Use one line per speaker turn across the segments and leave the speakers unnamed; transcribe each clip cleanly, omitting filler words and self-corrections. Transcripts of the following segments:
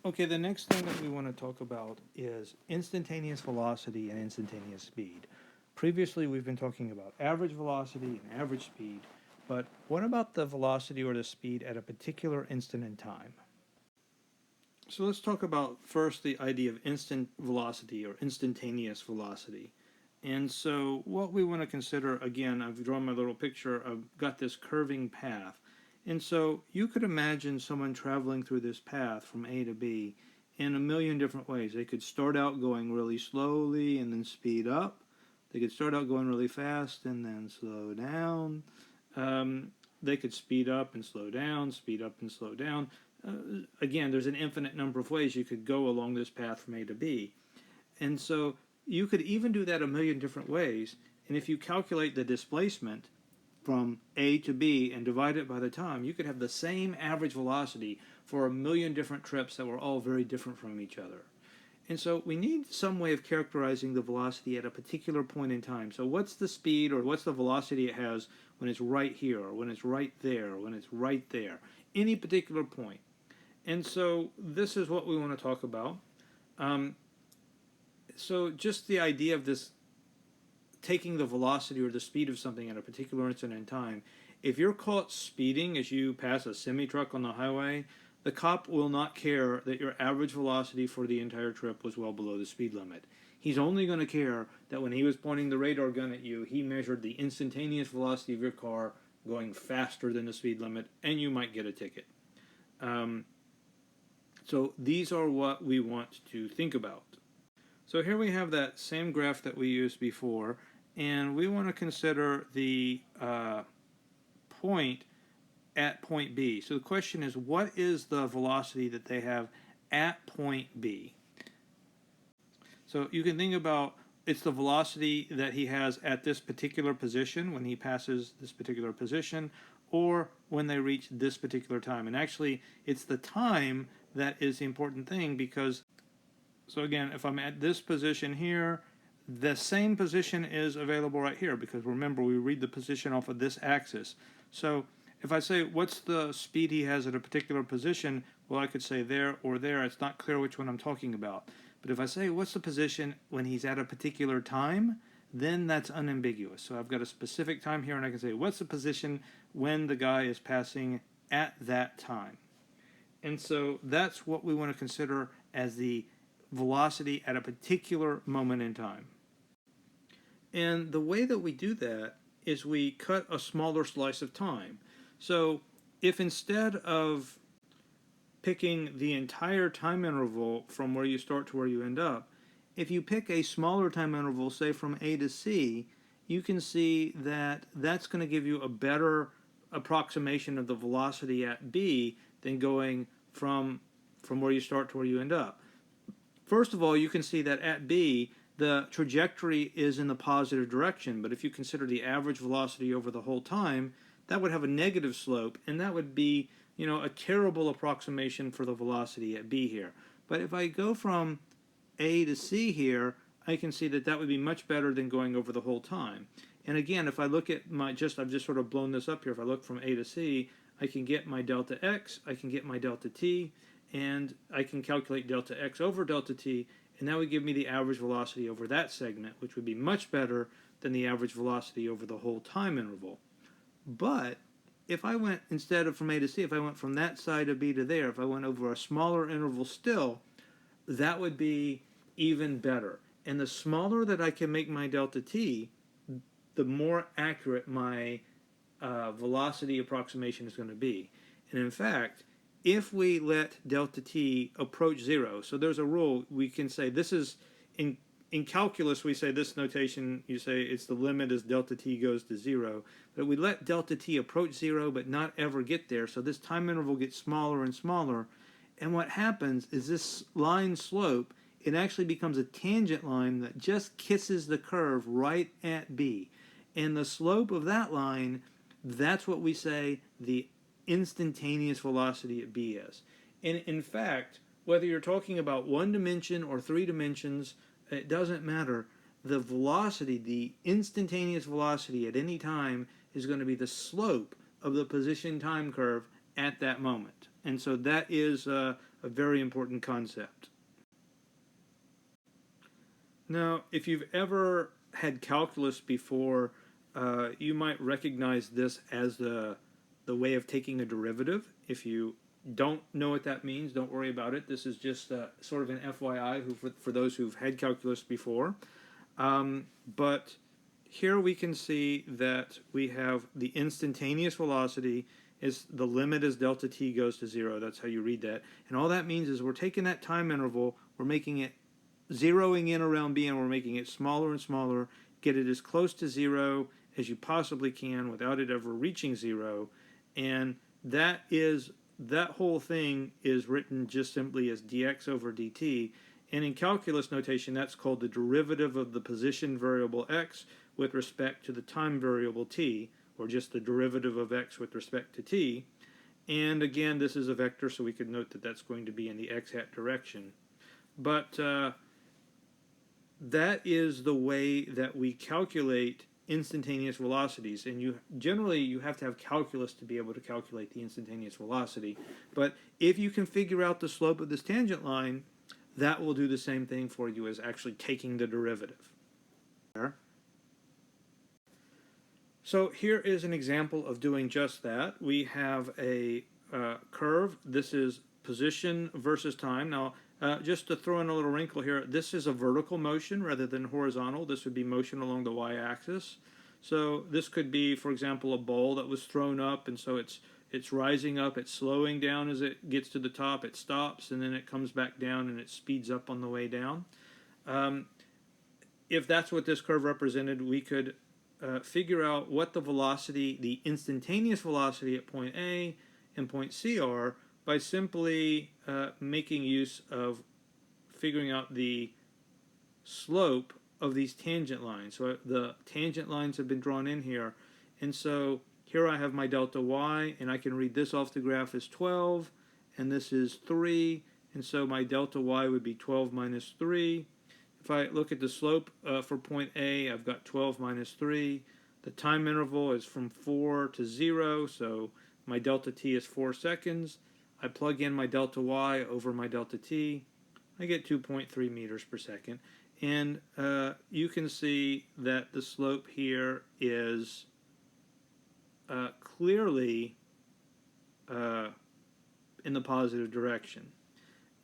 Okay, the next thing that we want to talk about is instantaneous velocity and instantaneous speed. Previously, we've been talking about average velocity and average speed, but what about the velocity or the speed at a particular instant in time? So let's talk about first the idea of instant velocity or instantaneous velocity. And so what we want to consider, again, I've drawn my little picture, I've got this curving path. And so you could imagine someone traveling through this path from A to B in a million different ways. They could start out going really slowly and then speed up. They could start out going really fast and then slow down. They could speed up and slow down, speed up and slow down. Again, there's an infinite number of ways you could go along this path from A to B. And so you could even do that a million different ways. And if you calculate the displacement from A to B and divide it by the time, you could have the same average velocity for a million different trips that were all very different from each other. And so we need some way of characterizing the velocity at a particular point in time. So what's the speed or what's the velocity it has when it's right here, or when it's right there, or when it's right there, any particular point. And so this is what we want to talk about. So just the idea of this taking the velocity or the speed of something at a particular instant in time, if you're caught speeding as you pass a semi-truck on the highway, the cop will not care that your average velocity for the entire trip was well below the speed limit. He's only going to care that when he was pointing the radar gun at you, he measured the instantaneous velocity of your car going faster than the speed limit, and you might get a ticket. So these are what we want to think about. So here we have that same graph that we used before, and we want to consider the point at point B. So the question is, what is the velocity that they have at point B? So you can think about it's the velocity that he has at this particular position when he passes this particular position, or when they reach this particular time. And actually, it's the time that is the important thing, because, so again, if I'm at this position here, the same position is available right here, because remember, we read the position off of this axis. So if I say, what's the speed he has at a particular position, well, I could say there or there. It's not clear which one I'm talking about. But if I say, what's the position when he's at a particular time, then that's unambiguous. So I've got a specific time here, and I can say, what's the position when the guy is passing at that time? And so that's what we want to consider as the velocity at a particular moment in time. And the way that we do that is we cut a smaller slice of time. So if instead of picking the entire time interval from where you start to where you end up, if you pick a smaller time interval, say from A to C, you can see that that's going to give you a better approximation of the velocity at B than going from where you start to where you end up. First of all, you can see that at B, the trajectory is in the positive direction, but if you consider the average velocity over the whole time, that would have a negative slope, and that would be, a terrible approximation for the velocity at B here. But if I go from A to C here, I can see that that would be much better than going over the whole time. And again, if I look at I've just sort of blown this up here. If I look from A to C, I can get my delta x, I can get my delta t, and I can calculate delta x over delta t, and that would give me the average velocity over that segment, which would be much better than the average velocity over the whole time interval. But if I went, instead of from A to C, if I went from that side of B to there, if I went over a smaller interval still, that would be even better. And the smaller that I can make my delta t, the more accurate my velocity approximation is going to be. And in fact, if we let delta t approach 0, so there's a rule, we can say this is, in calculus we say this notation, you say it's the limit as delta t goes to 0, but we let delta t approach 0 but not ever get there, so this time interval gets smaller and smaller, and what happens is this line slope, it actually becomes a tangent line that just kisses the curve right at B. And the slope of that line, that's what we say the instantaneous velocity at B is. And in fact, whether you're talking about 1 dimension or 3 dimensions, it doesn't matter. The velocity, the instantaneous velocity at any time is going to be the slope of the position time curve at that moment. And so that is a a very important concept. Now, if you've ever had calculus before, you might recognize this as the way of taking a derivative. If you don't know what that means, don't worry about it. This is just sort of an FYI for those who've had calculus before. But here we can see that we have the instantaneous velocity is the limit as delta t goes to 0. That's how you read that. And all that means is we're taking that time interval, we're making it zeroing in around b, and we're making it smaller and smaller, get it as close to 0 as you possibly can without it ever reaching 0. And that whole thing is written just simply as dx over dt. And in calculus notation, that's called the derivative of the position variable x with respect to the time variable t, or just the derivative of x with respect to t. And again, this is a vector, so we could note that that's going to be in the x-hat direction. But that is the way that we calculate instantaneous velocities, and generally you have to have calculus to be able to calculate the instantaneous velocity. But if you can figure out the slope of this tangent line, that will do the same thing for you as actually taking the derivative. So here is an example of doing just that. We have a curve. This is position versus time. Now, just to throw in a little wrinkle here, this is a vertical motion rather than horizontal. This would be motion along the y-axis. So this could be, for example, a ball that was thrown up, and so it's rising up, it's slowing down as it gets to the top, it stops, and then it comes back down and it speeds up on the way down. If that's what this curve represented, we could figure out what the velocity, the instantaneous velocity at point A and point C are by simply making use of figuring out the slope of these tangent lines. So the tangent lines have been drawn in here, and so here I have my delta y, and I can read this off the graph as 12, and this is 3, and so my delta y would be 12 minus 3. If I look at the slope for point A, I've got 12 minus 3. The time interval is from 4 to 0, so my delta t is 4 seconds. I plug in my delta y over my delta t. I get 2.3 meters per second. And you can see that the slope here is clearly in the positive direction.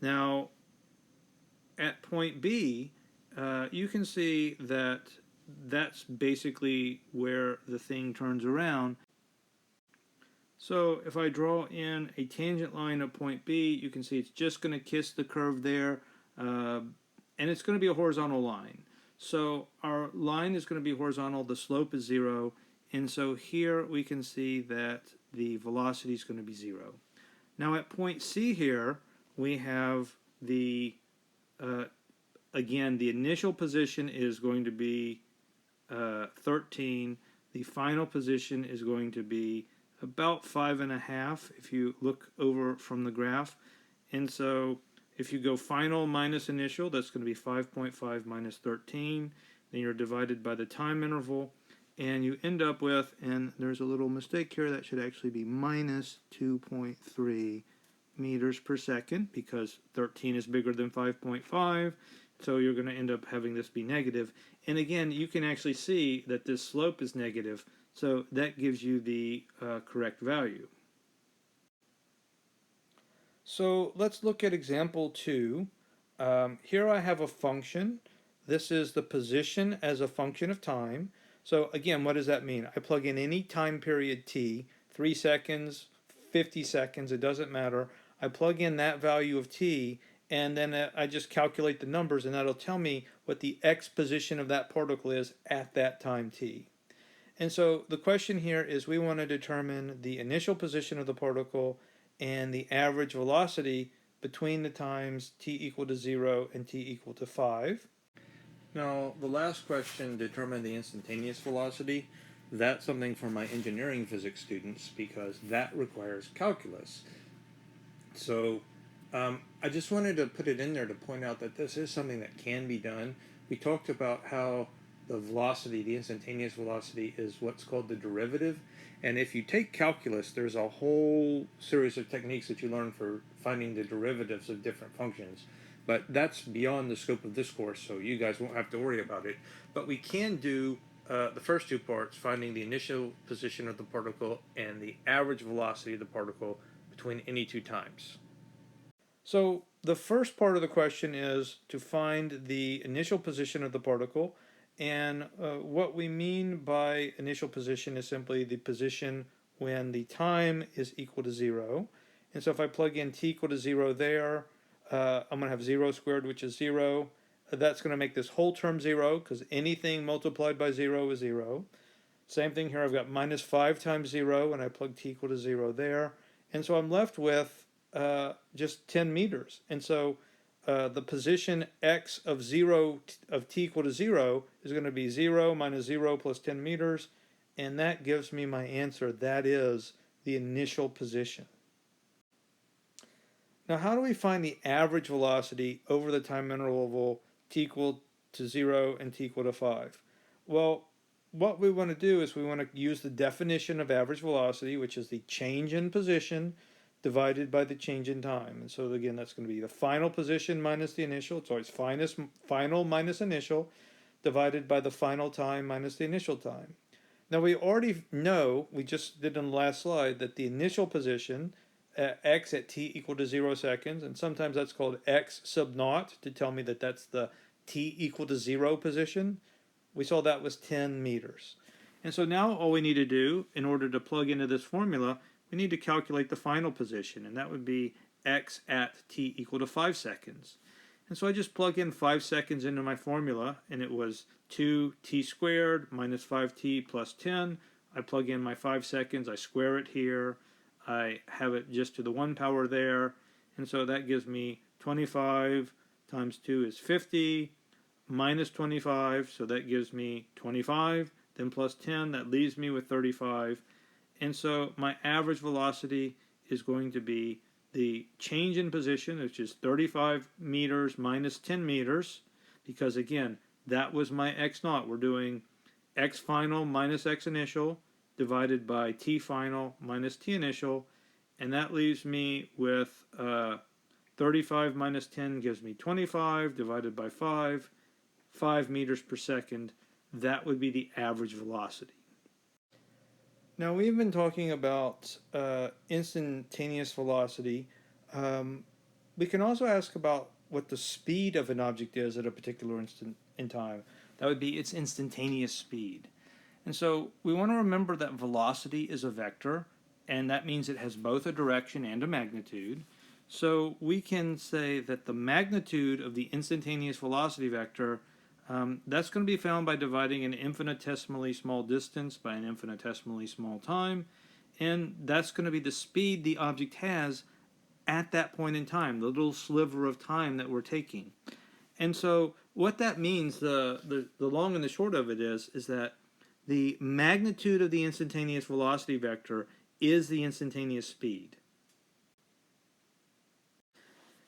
Now, at point B, you can see that that's basically where the thing turns around. So if I draw in a tangent line at point B, you can see it's just going to kiss the curve there, and it's going to be a horizontal line. So our line is going to be horizontal, the slope is 0, and so here we can see that the velocity is going to be 0. Now at point C here, we have the, again, the initial position is going to be 13. The final position is going to be about 5.5 if you look over from the graph. And so if you go final minus initial, that's going to be 5.5 minus 13. Then you're divided by the time interval, and you end up with, and there's a little mistake here, that should actually be minus 2.3 meters per second, because 13 is bigger than 5.5, so you're going to end up having this be negative. And again, you can actually see that this slope is negative, so that gives you the correct value. So let's look at example 2. Here I have a function. This is the position as a function of time. So again, what does that mean? I plug in any time period t, 3 seconds, 50 seconds, it doesn't matter. I plug in that value of t, and then I just calculate the numbers, and that'll tell me what the x position of that particle is at that time t. And so the question here is we want to determine the initial position of the particle and the average velocity between the times t equal to 0 and t equal to 5. Now, the last question, determine the instantaneous velocity. That's something for my engineering physics students because that requires calculus. So I just wanted to put it in there to point out that this is something that can be done. We talked about how the velocity, the instantaneous velocity, is what's called the derivative. And if you take calculus, there's a whole series of techniques that you learn for finding the derivatives of different functions. But that's beyond the scope of this course, so you guys won't have to worry about it. But we can do the first two parts, finding the initial position of the particle and the average velocity of the particle between any two times. So the first part of the question is to find the initial position of the particle, and what we mean by initial position is simply the position when the time is equal to 0. And so if I plug in t equal to 0 there, I'm going to have 0 squared, which is 0. That's going to make this whole term 0, because anything multiplied by 0 is 0. Same thing here, I've got minus 5 times 0, and I plug t equal to 0 there. And so I'm left with just 10 meters. And so the position x of 0 of t equal to 0 is going to be 0 minus 0 plus 10 meters. And that gives me my answer. That is the initial position. Now, how do we find the average velocity over the time interval t equal to 0 and t equal to 5? Well, what we want to do is we want to use the definition of average velocity, which is the change in position divided by the change in time. And so again, that's going to be the final position minus the initial. So it's final minus initial divided by the final time minus the initial time. Now we already know, we just did on the last slide, that the initial position, x at t equal to 0 seconds, and sometimes that's called x sub naught to tell me that that's the t equal to 0 position. We saw that was 10 meters. And so now all we need to do in order to plug into this formula, we need to calculate the final position, and that would be x at t equal to 5 seconds. And so I just plug in 5 seconds into my formula, and it was 2t squared minus 5t plus 10. I plug in my 5 seconds, I square it here, I have it just to the 1 power there, and so that gives me 25 times 2 is 50, minus 25, so that gives me 25, then plus 10, that leaves me with 35. And so my average velocity is going to be the change in position, which is 35 meters minus 10 meters, because again, that was my x naught. We're doing x final minus x initial divided by t final minus t initial, and that leaves me with 35 minus 10 gives me 25 divided by 5 meters per second. That would be the average velocity. Now we've been talking about instantaneous velocity. We can also ask about what the speed of an object is at a particular instant in time. That would be its instantaneous speed. And so we want to remember that velocity is a vector, and that means it has both a direction and a magnitude. So we can say that the magnitude of the instantaneous velocity vector, that's going to be found by dividing an infinitesimally small distance by an infinitesimally small time, and that's going to be the speed the object has at that point in time, the little sliver of time that we're taking. And so what that means, the long and the short of it is that the magnitude of the instantaneous velocity vector is the instantaneous speed.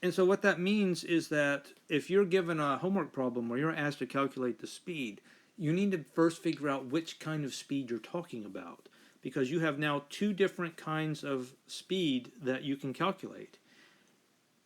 And so what that means is that if you're given a homework problem where you're asked to calculate the speed, you need to first figure out which kind of speed you're talking about, because you have now two different kinds of speed that you can calculate.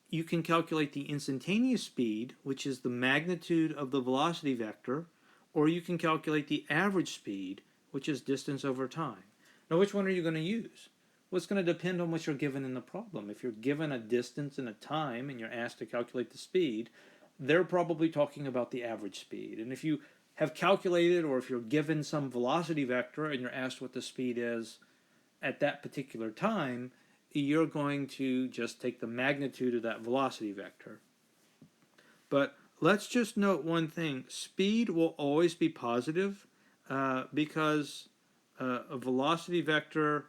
You can calculate the instantaneous speed, which is the magnitude of the velocity vector, or you can calculate the average speed, which is distance over time. Now, which one are you going to use? Well, it's going to depend on what you're given in the problem. If you're given a distance and a time and you're asked to calculate the speed, they're probably talking about the average speed. And if you have calculated, or if you're given some velocity vector and you're asked what the speed is at that particular time, you're going to just take the magnitude of that velocity vector. But let's just note one thing. Speed will always be positive because a velocity vector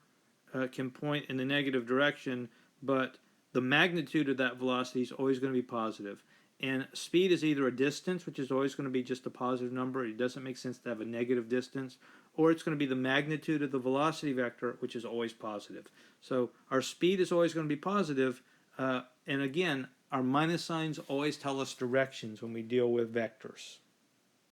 can point in the negative direction, but the magnitude of that velocity is always going to be positive. And speed is either a distance, which is always going to be just a positive number. It doesn't make sense to have a negative distance. Or it's going to be the magnitude of the velocity vector, which is always positive. So our speed is always going to be positive. And again, our minus signs always tell us directions when we deal with vectors.